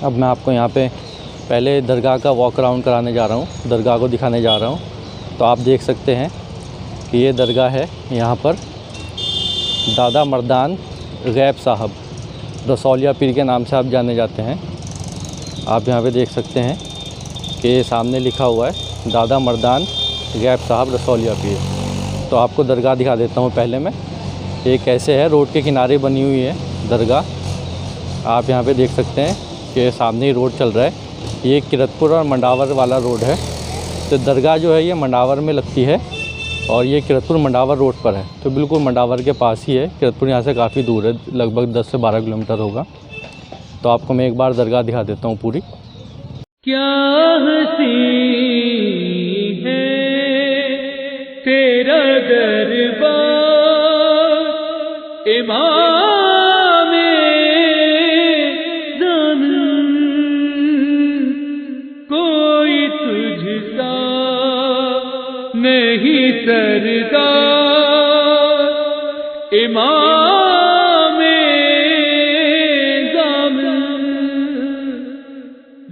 अब मैं आपको यहाँ पे पहले दरगाह का वॉक अराउंड कराने जा रहा हूँ, दरगाह को दिखाने जा रहा हूँ। तो आप देख सकते हैं कि ये दरगाह है। यहाँ पर दादा मर्दान गैब साहब रसौलिया पीर के नाम से आप जाने जाते हैं। आप यहाँ पे देख सकते हैं कि सामने लिखा हुआ है दादा मर्दान गैब साहब रसौलिया पीर। तो आपको दरगाह दिखा देता हूँ पहले मैं। ये कैसे है, रोड के किनारे बनी हुई है दरगाह। आप यहाँ पे देख सकते हैं कि सामने ही रोड चल रहा है। ये किरतपुर और मंडावर वाला रोड है। तो दरगाह जो है ये मंडावर में लगती है और ये किरतपुर मंडावर रोड पर है। तो बिल्कुल मंडावर के पास ही है। किरतपुर यहाँ से काफ़ी दूर है, लगभग 10 से 12 किलोमीटर होगा। तो आपको मैं एक बार दरगाह दिखा देता हूँ पूरी। क्या हंसी है तेरा दरबार इमामे ज़मीन, कोई तुझसा नहीं सरदार इमामे ज़मीन।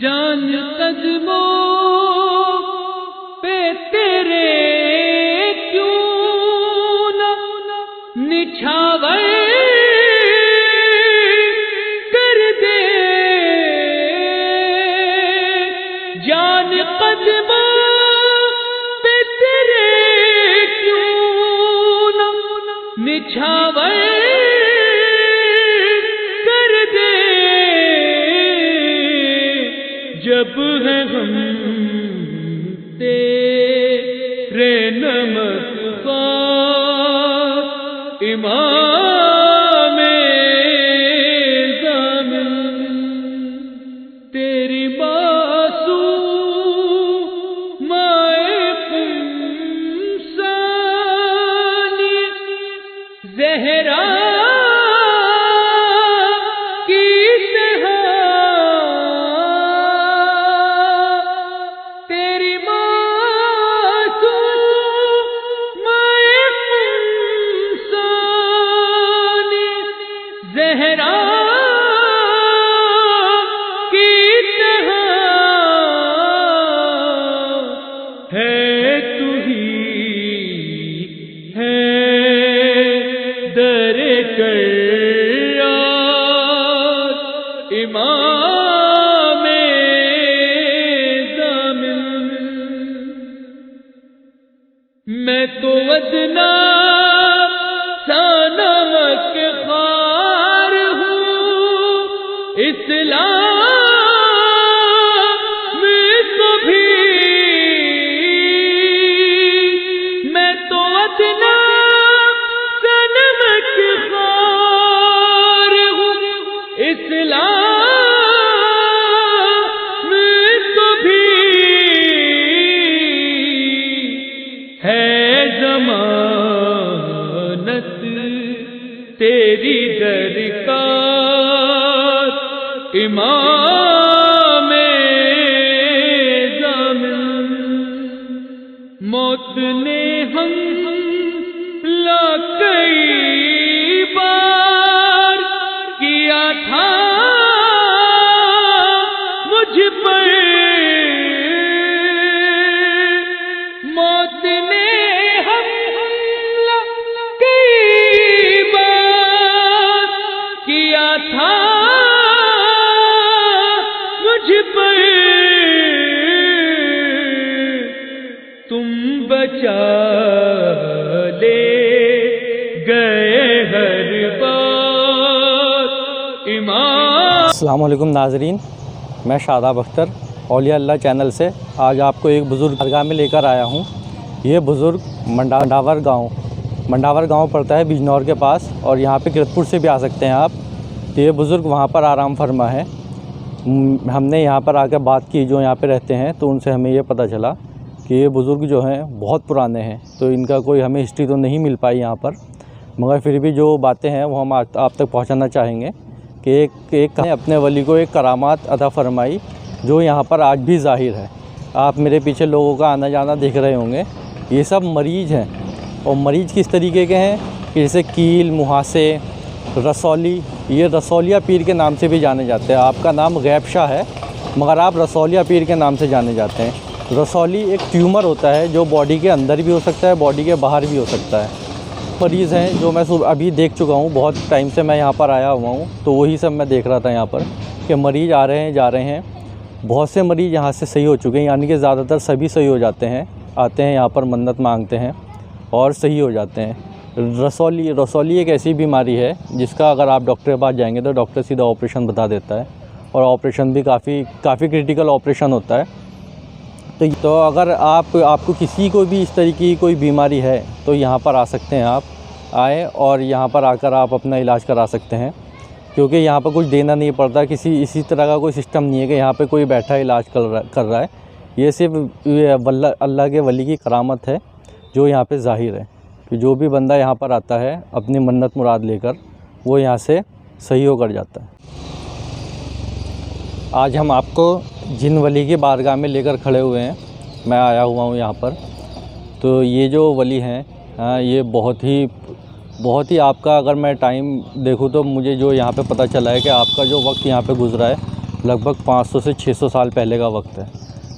जान कदमों पे तेरे क्यों न निछावर कर दे, जान कदमों पे तेरे क्यों न निछावर कर दे। जब है हम तेरे नमकबार इमामे ज़मीन, तेरी मासूमाए क़ुमसानी ज़हरा इमामे ज़मीन। मैं तो अदना सा नमक ख़ार हूँ इस्लाम में तो भी। मैं तो अदना सा नमक ख़ार हूँ इस्लाम तेरी दरकार इमामे ज़मीन। मौत ने हमला कई बार किया था मुझ पर, मौत ने था मुझ पर, तुम बचा ले गए हर बार इमाम। अस्सलाम वालेकुम नाज़रीन, मैं शादाब अख्तर औलिया अल्लाह चैनल से आज आपको एक बुज़ुर्ग दरगाह में लेकर आया हूँ। ये बुज़ुर्ग मंडावर गांव पड़ता है बिजनौर के पास, और यहाँ पे किरतपुर से भी आ सकते हैं आप। तो ये बुज़ुर्ग वहाँ पर आराम फरमा है। हमने यहाँ पर आकर बात की जो यहाँ पे रहते हैं, तो उनसे हमें ये पता चला कि ये बुज़ुर्ग जो हैं बहुत पुराने हैं। तो इनका कोई हमें हिस्ट्री तो नहीं मिल पाई यहाँ पर, मगर फिर भी जो बातें हैं वो हम आप तक पहुँचाना चाहेंगे कि एक अपने वली को एक करामात अता फरमाई जो यहाँ पर आज भी ज़ाहिर है। आप मेरे पीछे लोगों का आना जाना देख रहे होंगे, ये सब मरीज़ हैं। और मरीज़ किस तरीके के हैं कि जैसे कील, मुहासे रसौली, ये रसौलिया पीर के नाम से भी जाने जाते हैं। आपका नाम गैब शाह है मगर आप रसौलिया पीर के नाम से जाने जाते हैं। रसौली एक ट्यूमर होता है जो बॉडी के अंदर भी हो सकता है, बॉडी के बाहर भी हो सकता है। मरीज़ हैं जो मैं अभी देख चुका हूँ, बहुत टाइम से मैं यहाँ पर आया हुआ हूँ, तो वही सब मैं देख रहा था यहाँ पर कि मरीज़ आ रहे हैं जा रहे हैं। बहुत से मरीज़ यहाँ से सही हो चुके हैं, यानी कि ज़्यादातर सभी सही हो जाते हैं, आते हैं यहाँ पर मन्नत मांगते हैं और सही हो जाते हैं। रसौली एक ऐसी बीमारी है जिसका अगर आप डॉक्टर के पास जाएंगे तो डॉक्टर सीधा ऑपरेशन बता देता है, और ऑपरेशन भी काफ़ी क्रिटिकल ऑपरेशन होता है। तो अगर आपको किसी को भी इस तरीके की कोई बीमारी है तो यहाँ पर आ सकते हैं, आप आए और यहाँ पर आकर आप अपना इलाज करा सकते हैं, क्योंकि यहाँ पर कुछ देना नहीं पड़ता। इसी तरह का कोई सिस्टम नहीं है कि यहाँ पे कोई बैठा इलाज कर रहा है। ये सिर्फ अल्लाह के वली की करामत है जो यहाँ पे ज़ाहिर है कि जो भी बंदा यहाँ पर आता है अपनी मन्नत मुराद लेकर, वो यहाँ से सही होकर जाता है। आज हम आपको जिन वली की बारगाह में लेकर खड़े हुए हैं, मैं आया हुआ हूँ यहाँ पर। तो ये जो वली हैं ये बहुत ही आपका, अगर मैं टाइम देखूँ तो मुझे जो यहाँ पे पता चला है कि आपका जो वक्त यहाँ पे गुज़रा है लगभग 500 से 600 साल पहले का वक्त है।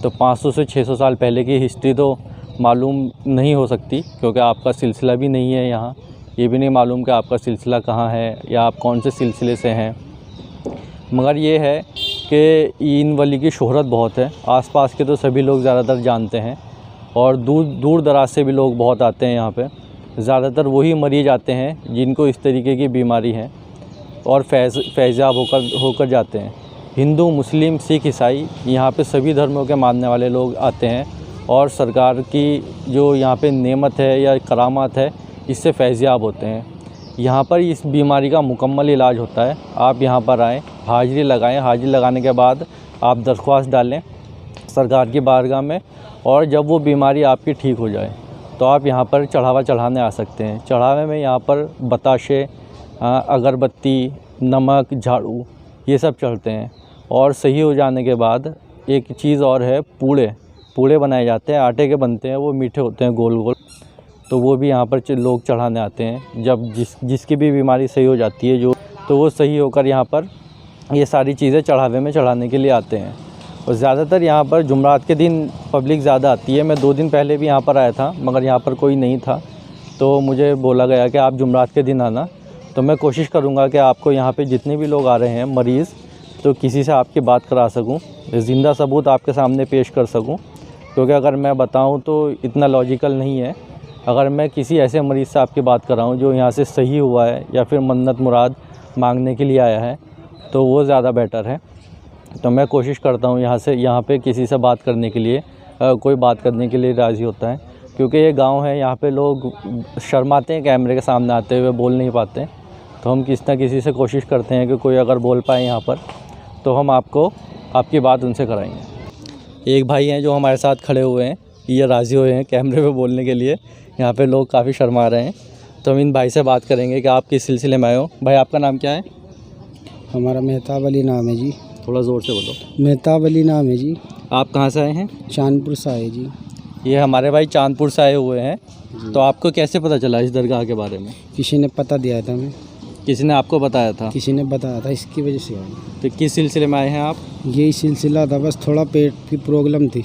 तो 500 से 600 साल पहले की हिस्ट्री तो मालूम नहीं हो सकती, क्योंकि आपका सिलसिला भी नहीं है यहाँ। ये भी नहीं मालूम कि आपका सिलसिला कहाँ है या आप कौन से सिलसिले से हैं। मगर ये है कि इन वली की शोहरत बहुत है, आसपास के तो सभी लोग ज़्यादातर जानते हैं, और दूर दराज से भी लोग बहुत आते हैं यहाँ पे। ज़्यादातर वही मरीज़ आते हैं जिनको इस तरीके की बीमारी है और फैज़याब होकर जाते हैं। हिंदू, मुस्लिम, सिख, ईसाई, यहाँ पे सभी धर्मों के मानने वाले लोग आते हैं और सरकार की जो यहाँ पे नेमत है या करामात है इससे फैज़याब होते हैं। यहाँ पर इस बीमारी का मुकम्मल इलाज होता है। आप यहाँ पर आएँ, हाज़िरी लगाएं, हाज़िरी लगाने के बाद आप दरख्वास्त डालें सरकार की बारगाह में, और जब वो बीमारी आपकी ठीक हो जाए तो आप यहाँ पर चढ़ावा चढ़ाने आ सकते हैं। चढ़ावे में यहाँ पर बताशे, अगरबत्ती, नमक, झाड़ू ये सब चढ़ते हैं। और सही हो जाने के बाद एक चीज़ और है, पूड़े बनाए जाते हैं, आटे के बनते हैं, वो मीठे होते हैं गोल गोल, तो वो भी यहाँ पर लोग चढ़ाने आते हैं। जब जिसकी भी बीमारी सही हो जाती है तो वो सही होकर यहाँ पर ये सारी चीज़ें चढ़ावे में चढ़ाने के लिए आते हैं। और ज़्यादातर यहाँ पर जुमरात के दिन पब्लिक ज़्यादा आती है। मैं 2 दिन पहले भी यहाँ पर आया था मगर यहाँ पर कोई नहीं था, तो मुझे बोला गया कि आप जुमरात के दिन आना। तो मैं कोशिश करूँगा कि आपको यहाँ पे जितने भी लोग आ रहे हैं मरीज़, तो किसी से आपकी बात करा सकूँ, ज़िंदा सबूत आपके सामने पेश कर सकूँ, क्योंकि अगर मैं बताऊँ तो इतना लॉजिकल नहीं है। अगर मैं किसी ऐसे मरीज़ से आपकी बात कराऊँ जो यहाँ से सही हुआ है या फिर मन्नत मुराद मांगने के लिए आया है, तो वो ज़्यादा बेटर है। तो मैं कोशिश करता हूँ यहाँ पे किसी से बात करने के लिए, कोई बात करने के लिए राज़ी होता है, क्योंकि ये गांव है, यहाँ पे लोग शर्माते हैं कैमरे के सामने आते हुए, बोल नहीं पाते। तो हम किसी न किसी से कोशिश करते हैं कि कोई अगर बोल पाए यहाँ पर तो हम आपकी बात उनसे कराएंगे। एक भाई हैं जो हमारे साथ खड़े हुए हैं, ये राज़ी हुए हैं कैमरे पे बोलने के लिए। यहाँ पे लोग काफ़ी शर्मा रहे हैं, तो हम इन भाई से बात करेंगे कि आप किस सिलसिले में आए हो। भाई आपका नाम क्या है? हमारा मेहताब अली नाम है जी। थोड़ा ज़ोर से बोलो। मेहताब अली नाम है जी। आप कहाँ से आए हैं? चांदपुर से आए जी। ये हमारे भाई चांदपुर से आए हुए हैं। तो आपको कैसे पता चला इस दरगाह के बारे में? किसी ने पता दिया था हमें। किसी ने आपको बताया था? किसी ने बताया था, इसकी वजह से आए। तो किस सिलसिले में आए हैं आप? यही सिलसिला था, बस थोड़ा पेट की प्रॉब्लम थी।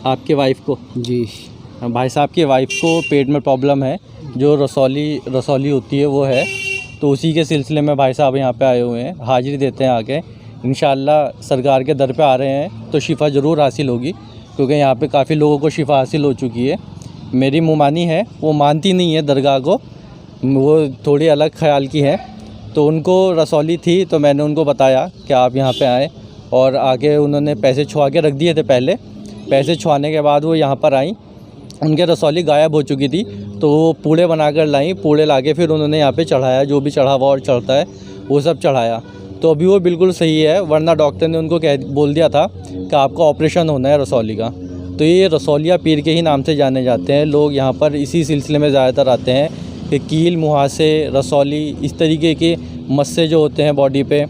आपके वाइफ को? जी। भाई साहब की वाइफ को पेट में प्रॉब्लम है, जो रसौली होती है वो है, तो उसी के सिलसिले में भाई साहब यहाँ पे आए हुए हैं, हाजिरी देते हैं आके। इंशाअल्लाह सरकार के दर पे आ रहे हैं तो शिफ़ा ज़रूर हासिल होगी, क्योंकि यहाँ पे काफ़ी लोगों को शिफ़ा हासिल हो चुकी है। मेरी मुमानी है, वो मानती नहीं है दरगाह को, वो थोड़ी अलग ख्याल की है। तो उनको रसौली थी, तो मैंने उनको बताया कि आप यहाँ पे आएँ, और आके उन्होंने पैसे छुआ के रख दिए थे पहले। पैसे छुआने के बाद वो यहाँ पर आई, उनके रसौली गायब हो चुकी थी, तो वो पूड़े बनाकर लाई। पूड़े लाके फिर उन्होंने यहाँ पे चढ़ाया, जो भी चढ़ावा और चढ़ता है वो सब चढ़ाया। तो अभी वो बिल्कुल सही है, वरना डॉक्टर ने उनको बोल दिया था कि आपका ऑपरेशन होना है रसौली का। तो ये रसौलिया पीर के ही नाम से जाने जाते हैं। लोग यहाँ पर इसी सिलसिले में ज़्यादातर आते हैं कि कील, मुहासे, रसौली, इस तरीके के मस्से जो होते हैं बॉडी पे,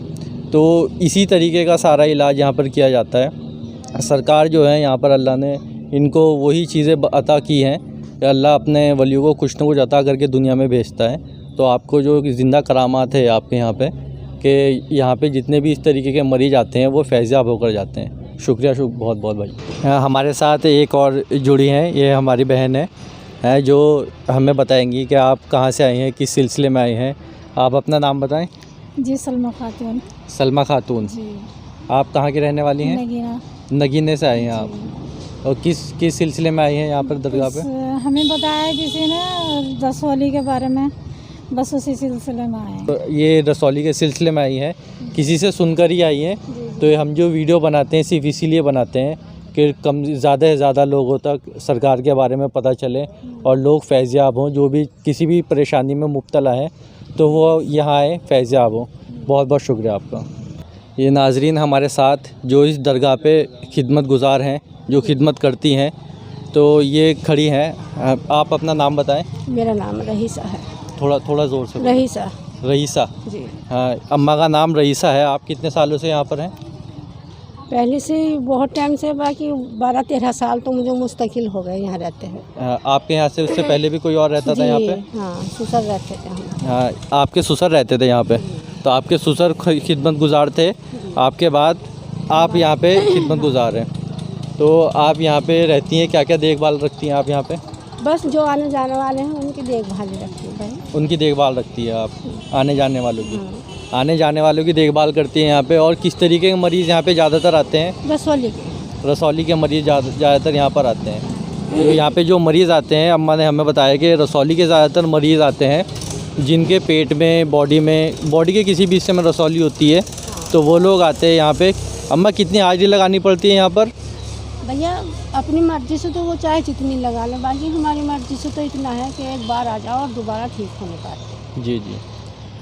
तो इसी तरीके का सारा इलाज यहाँ पर किया जाता है। सरकार जो है यहाँ पर, अल्लाह ने इनको वही चीज़ें अता की हैं कि अल्लाह अपने वलियों को कुछ न कुछ अता करके दुनिया में भेजता है। तो आपको जो ज़िंदा करामात है आपके यहाँ पे कि यहाँ पे जितने भी इस तरीके के मरीज़ आते हैं वो फैज़याब होकर जाते हैं। शुक्रिया बहुत बहुत भाई। हमारे साथ एक और जुड़ी हैं, ये हमारी बहन है जो हमें बताएंगी कि आप कहाँ से आई हैं, किस सिलसिले में आई हैं। आप अपना नाम बताएं। जी सलमा खातून। सलमा खातून, जी आप कहाँ की रहने वाली हैं? नगीना। नगीने से आई हैं आप। और किस सिलसिले में आई हैं यहाँ पर दरगाह पे? हमें बताया किसी ने रसौली के बारे में, बस उसी सिलसिले में आए हैं। तो ये रसौली के सिलसिले में आई हैं, किसी से सुनकर ही आई हैं। तो ये हम जो वीडियो बनाते हैं सिर्फ इसीलिए बनाते हैं कि कम ज़्यादा से ज़्यादा लोगों तक सरकार के बारे में पता चले और लोग फैज़याब हों। जो भी किसी भी परेशानी में मुब्तला हैं तो वो यहाँ आए, फैज़याब हों। बहुत बहुत शुक्रिया आपका। ये नाजरीन हमारे साथ जो इस दरगाह पे खिदमत गुज़ार हैं, जो खिदमत करती हैं, तो ये खड़ी हैं। आप अपना नाम बताएं। मेरा नाम रहीसा है। थोड़ा ज़ोर से बोलें। रहीसा रईसा। जी। हाँ, अम्मा का नाम रईसा है। आप कितने सालों से यहाँ पर हैं? पहले से ही बहुत टाइम से, बाकी 12-13 साल तो मुझे मुस्तकिल हो गए यहाँ रहते हैं। आपके यहाँ से उससे पहले भी कोई और रहता था यहाँ पे? हाँ, ससुर रहते थे हम। हाँ, आपके ससुर रहते थे यहाँ पे। तो आपके ससुर खिदमत गुज़ार थे, आपके बाद आप यहाँ पे खिदमत गुज़ार हैं। तो आप यहाँ पे रहती हैं, क्या क्या देखभाल रखती हैं आप यहाँ पे? बस जो आने जाने वाले हैं उनकी देखभाल रखती हूँ भाई। उनकी देखभाल रखती है आप, आने जाने वालों की? आने जाने वालों की देखभाल करती हैं यहाँ पे। और किस तरीके के मरीज़ यहाँ पे ज़्यादातर आते हैं? रसौली के मरीज़ ज़्यादातर यहाँ पर आते हैं। तो यहाँ पे जो मरीज़ आते हैं, अम्मा ने हमें बताया कि रसौली के ज़्यादातर मरीज़ आते हैं जिनके पेट में, बॉडी के किसी भी हिस्से में रसौली होती है, तो वो लोग आते हैं यहाँ पे। अम्मा कितनी हाजिरी लगानी पड़ती है यहाँ पर? भैया अपनी मर्ज़ी से तो वो चाहे जितनी लगा लें, बाकी हमारी मर्ज़ी से तो इतना है कि एक बार आ जाओ और दोबारा ठीक होने पाते। जी।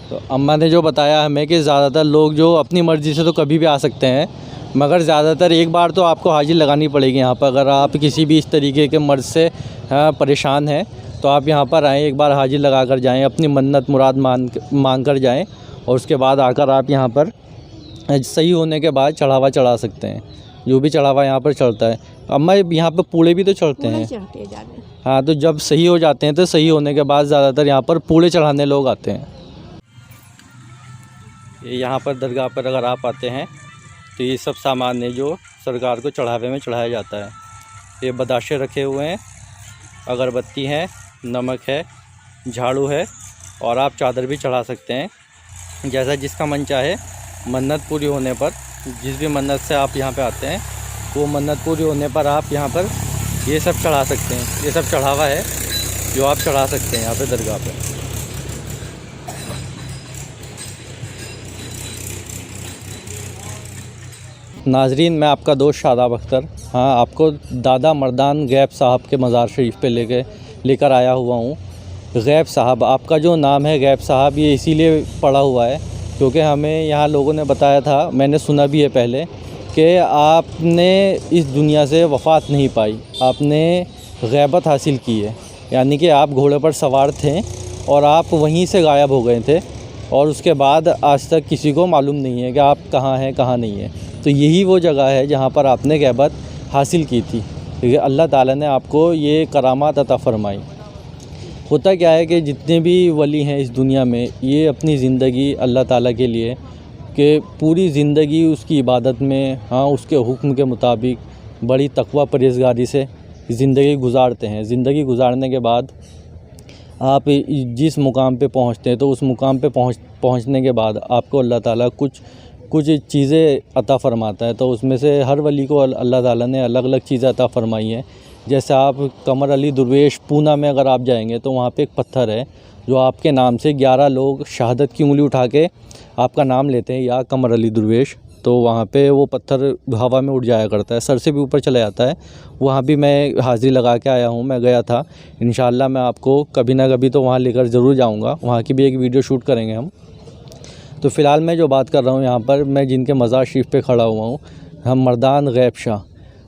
तो अम्मा ने जो बताया हमें कि ज़्यादातर लोग जो अपनी मर्ज़ी से तो कभी भी आ सकते हैं, मगर ज़्यादातर एक बार तो आपको हाजिरी लगानी पड़ेगी यहाँ पर। अगर आप किसी भी इस तरीके के मर्ज़ से परेशान हैं तो आप यहाँ पर आएँ, एक बार हाजिरी लगा कर जाएँ, अपनी मन्नत मुराद मांग कर जाएँ और उसके बाद आकर आप यहाँ पर सही होने के बाद चढ़ावा चढ़ा सकते हैं। जो भी चढ़ावा यहाँ पर चढ़ता है। अम्मा यहाँ पर पूड़े भी तो चढ़ते हैं? हाँ, तो जब सही हो जाते हैं तो सही होने के बाद ज़्यादातर यहाँ पर पूड़े चढ़ाने लोग आते हैं। यहाँ पर दरगाह पर अगर आप आते हैं तो ये सब सामान है जो सरकार को चढ़ावे में चढ़ाया जाता है। ये बदाशे रखे हुए हैं, अगरबत्ती है, नमक है, झाड़ू है और आप चादर भी चढ़ा सकते हैं। जैसा जिसका मन चाहे, मन्नत पूरी होने पर, जिस भी मन्नत से आप यहाँ पे आते हैं वो मन्नत पूरी होने पर आप यहाँ पर ये सब चढ़ा सकते हैं। ये सब चढ़ावा है जो आप चढ़ा सकते हैं यहाँ पे दरगाह पे। नाजरीन, मैं आपका दोस्त शादाब अख्तर, हाँ, आपको दादा मर्दान गैब साहब के मज़ार शरीफ पे लेकर आया हुआ हूँ। गैब साहब, आपका जो नाम है गैब साहब, ये इसीलिए पड़ा हुआ है क्योंकि हमें यहाँ लोगों ने बताया था, मैंने सुना भी है पहले, कि आपने इस दुनिया से वफ़ात नहीं पाई, आपने गैबत हासिल की है। यानी कि आप घोड़े पर सवार थे और आप वहीं से गायब हो गए थे और उसके बाद आज तक किसी को मालूम नहीं है कि आप कहाँ हैं, कहाँ नहीं है। तो यही वो जगह है जहाँ पर आपने गैबत हासिल की थी, क्योंकि अल्लाह ताला ने आपको ये करामात अता फ़रमाई। होता क्या है कि जितने भी वली हैं इस दुनिया में, ये अपनी ज़िंदगी अल्लाह ताला के लिए कि पूरी ज़िंदगी उसकी इबादत में, हाँ, उसके हुक्म के मुताबिक बड़ी तकवा परहेज़गारी से ज़िंदगी गुजारते हैं। ज़िंदगी गुजारने के बाद आप जिस मुकाम पे पहुँचते हैं तो उस मुकाम पे पहुँचने के बाद आपको अल्लाह ताला कुछ चीज़ें अता फ़रमाता है। तो उसमें से हर वली को अल्लाह ताला ने अलग अलग चीज़ें अता फ़रमाई हैं। जैसे आप कमर अली दुर्वेश पूना में अगर आप जाएंगे तो वहाँ पे एक पत्थर है जो आपके नाम से 11 लोग शहादत की उंगली उठा के आपका नाम लेते हैं, या कमर अली दुर्वेश। तो वहाँ पे वो पत्थर हवा में उड़ जाया करता है, सर से भी ऊपर चला जाता है। वहाँ भी मैं हाज़िरी लगा के आया हूँ, मैं गया था। इंशाअल्लाह मैं आपको कभी ना कभी तो वहाँ लेकर ज़रूर जाऊँगा, वहाँ की भी एक वीडियो शूट करेंगे हम। तो फ़िलहाल मैं जो बात कर रहा हूँ यहाँ पर, मैं जिनके मज़ार शरीफ पे खड़ा हुआ हूँ, हम मर्दान गैब शाह।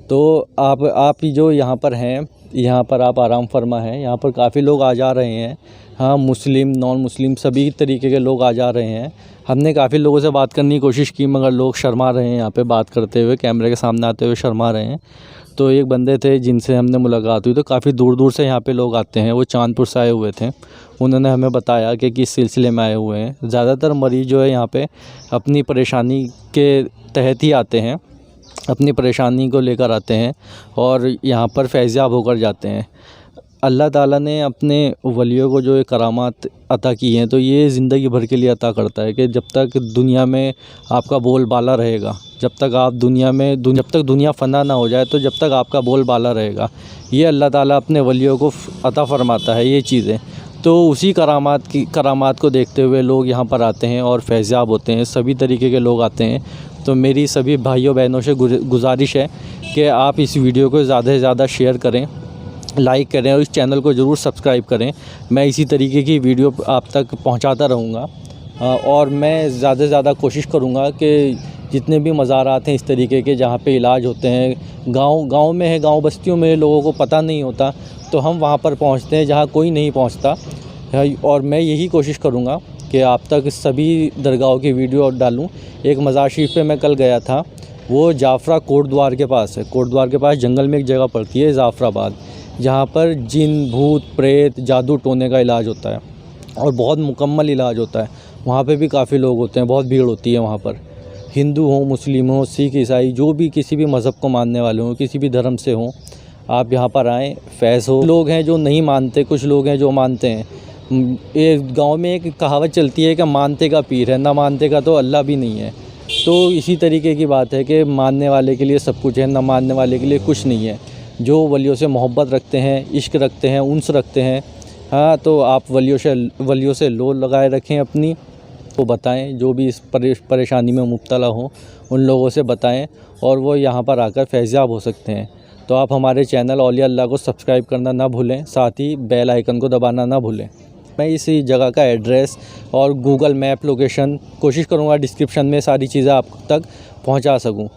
तो आप जो यहाँ पर हैं, यहाँ पर आप आराम फरमा हैं। यहाँ पर काफ़ी लोग आ जा रहे हैं, हाँ, मुस्लिम नॉन मुस्लिम सभी तरीके के लोग आ जा रहे हैं। हमने काफ़ी लोगों से बात करने की कोशिश की मगर लोग शर्मा रहे हैं, यहाँ पे बात करते हुए, कैमरे के सामने आते हुए शर्मा रहे हैं। तो एक बंदे थे जिनसे हमने मुलाकात हुई, तो काफ़ी दूर दूर से यहाँ पे लोग आते हैं, वो चांदपुर से आए हुए थे। उन्होंने हमें बताया कि किस सिलसिले में आए हुए हैं। ज़्यादातर मरीज़ जो है यहाँ पे अपनी परेशानी के तहत ही आते हैं, अपनी परेशानी को लेकर आते हैं और यहाँ पर फैज़याब होकर जाते हैं। अल्लाह ताला ने अपने वलियों को जो ये करामात अता की हैं, तो ये ज़िंदगी भर के लिए अता करता है कि जब तक दुनिया में आपका बोलबाला रहेगा, जब तक दुनिया फ़ना ना हो जाए, तो जब तक आपका बोलबाला रहेगा, ये अल्लाह ताला अपने वलियों को अता फ़रमाता है ये चीज़ें। तो उसी करामात को देखते हुए लोग यहाँ पर आते हैं और फैज़याब होते हैं। सभी तरीके के लोग आते हैं। तो मेरी सभी भाइयों बहनों से गुजारिश है कि आप इस वीडियो को ज़्यादा से ज़्यादा शेयर करें, लाइक करें और इस चैनल को ज़रूर सब्सक्राइब करें। मैं इसी तरीके की वीडियो आप तक पहुंचाता रहूँगा और मैं ज़्यादा से ज़्यादा कोशिश करूँगा कि जितने भी मज़ारात हैं इस तरीके के जहाँ पे इलाज होते हैं, गांव में है, गांव बस्तियों में लोगों को पता नहीं होता, तो हम वहाँ पर पहुँचते हैं जहाँ कोई नहीं पहुँचता। और मैं यही कोशिश करूँगा कि आप तक सभी दरगाहों की वीडियो डालूँ। एक मज़ार शरीफ पे मैं कल गया था, वो जाफरा कोटद्वार के पास है। कोटद्वार के पास जंगल में एक जगह पड़ती है जाफराबाद, जहाँ पर जिन, भूत, प्रेत, जादू टोने का इलाज होता है और बहुत मुकम्मल इलाज होता है। वहाँ पे भी काफ़ी लोग होते हैं, बहुत भीड़ होती है वहाँ पर। हिंदू हों, मुस्लिम हों, सिख, ईसाई, जो भी किसी भी मज़हब को मानने वाले हों, किसी भी धर्म से हों, आप यहाँ पर आएँ, फैज़ हो। लोग हैं जो नहीं मानते, कुछ लोग हैं जो मानते हैं। एक गाँव में एक कहावत चलती है कि मानते का पीर है, ना मानते का तो अल्लाह भी नहीं है। तो इसी तरीके की बात है कि मानने वाले के लिए सब कुछ है, ना मानने वाले के लिए कुछ नहीं है। जो वलियों से मोहब्बत रखते हैं, इश्क रखते हैं, उन्स रखते हैं, हाँ, तो आप वलियों से लो लगाए रखें अपनी, वो बताएं। जो भी इस परेशानी में मुब्तला हों उन लोगों से बताएं और वो यहाँ पर आकर फैज़याब हो सकते हैं। तो आप हमारे चैनल औलिया अल्लाह को सब्सक्राइब करना ना भूलें, साथ ही बेल आइकन को दबाना ना भूलें। मैं इसी जगह का एड्रेस और गूगल मैप लोकेशन कोशिश करूँगा डिस्क्रिप्शन में सारी चीज़ें आप तक पहुँचा सकूँ।